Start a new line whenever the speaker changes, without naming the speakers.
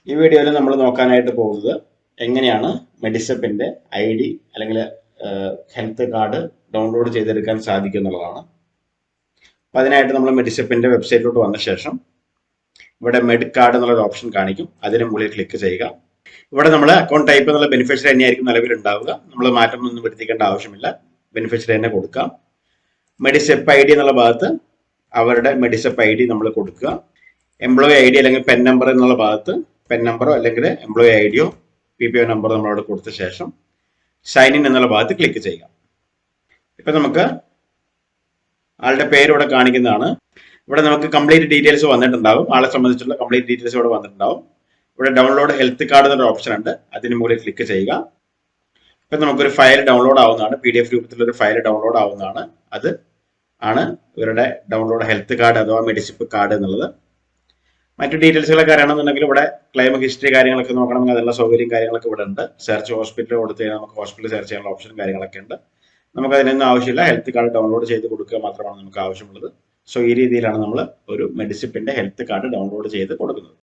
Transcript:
ഈ വീഡിയോയിൽ നമ്മൾ നോക്കാനായിട്ട് പോകുന്നത് എങ്ങനെയാണ് മെഡിസെപ്പിന്റെ ID അല്ലെങ്കിൽ ഹെൽത്ത് കാർഡ് ഡൗൺലോഡ് ചെയ്തെടുക്കാൻ സാധിക്കും എന്നുള്ളതാണ്. അപ്പോൾ അതിനായിട്ട് നമ്മൾ മെഡിസെപ്പിന്റെ വെബ്സൈറ്റിലോട്ട് വന്ന ശേഷം ഇവിടെ മെഡ് കാർഡ് എന്നുള്ള ഓപ്ഷൻ കാണിക്കും. അതിന് മുകളിൽ ക്ലിക്ക് ചെയ്യുക. ഇവിടെ നമ്മൾ അക്കൗണ്ട് ടൈപ്പ് എന്നുള്ള ബെനിഫിഷ്യറി തന്നെയായിരിക്കും നിലവിലുണ്ടാവുക. നമ്മൾ മാറ്റമൊന്നും വരുത്തിക്കേണ്ട ആവശ്യമില്ല. ബെനിഫിഷ്യറി തന്നെ കൊടുക്കാം. മെഡിസെപ്പ് ID എന്നുള്ള ഭാഗത്ത് അവരുടെ മെഡിസെപ്പ് ID നമ്മൾ കൊടുക്കുക. എംപ്ലോയി ID അല്ലെങ്കിൽ പെൻ നമ്പർ എന്നുള്ള ഭാഗത്ത് പെൻ നമ്പറോ അല്ലെങ്കിൽ എംപ്ലോയി IDയോ PPO നമ്പറോ നമ്മളവിടെ കൊടുത്ത ശേഷം സൈൻ ഇൻ എന്നുള്ള ഭാഗത്ത് ക്ലിക്ക് ചെയ്യുക. ഇപ്പൊ നമുക്ക് ആളുടെ പേര് ഇവിടെ കാണിക്കുന്നതാണ്. ഇവിടെ നമുക്ക് കംപ്ലീറ്റ് ഡീറ്റെയിൽസ് വന്നിട്ടുണ്ടാവും. ആളെ സംബന്ധിച്ചുള്ള കംപ്ലീറ്റ് ഡീറ്റെയിൽസ് ഇവിടെ വന്നിട്ടുണ്ടാവും. ഇവിടെ ഡൗൺലോഡ് ഹെൽത്ത് കാർഡ് എന്നൊരു ഓപ്ഷൻ ഉണ്ട്. അതിന് മുകളിൽ ക്ലിക്ക് ചെയ്യുക. ഇപ്പൊ നമുക്കൊരു ഫയൽ ഡൗൺലോഡ് ആവുന്നതാണ്. PDF രൂപത്തിലൊരു ഫയൽ ഡൗൺലോഡ് ആവുന്നതാണ്. അത് ആണ് ഇവരുടെ ഡൗൺലോഡ് ഹെൽത്ത് കാർഡ് അഥവാ മെഡിസെപ്പ് കാർഡ് എന്നുള്ളത്. മറ്റു ഡീറ്റെയിൽസുകളൊക്കെ അറിയണമെന്നുണ്ടെങ്കിൽ ഇവിടെ ക്ലെയിം ഹിസ്റ്ററി കാര്യങ്ങളൊക്കെ നോക്കണമെങ്കിൽ അതിനുള്ള സൗകര്യം കാര്യങ്ങളൊക്കെ ഇവിടെ ഉണ്ട്. സെർച്ച് ഹോസ്പിറ്റൽ കൊടുത്ത് കഴിഞ്ഞാൽ നമുക്ക് ഹോസ്പിറ്റൽ സെർച്ച് ചെയ്യാനുള്ള ഓപ്ഷനും കാര്യങ്ങളൊക്കെ ഉണ്ട്. നമുക്ക് അതിനൊന്നും ആവശ്യമില്ല. ഹെൽത്ത് കാർഡ് ഡൗൺലോഡ് ചെയ്ത് കൊടുക്കുക മാത്രമാണ് നമുക്ക് ആവശ്യമുള്ളത്. സോ ഈ രീതിയിലാണ് നമ്മൾ ഒരു മെഡിസെപ്പിന്റെ ഹെൽത്ത് കാർഡ് ഡൗൺലോഡ് ചെയ്ത് കൊടുക്കുന്നത്.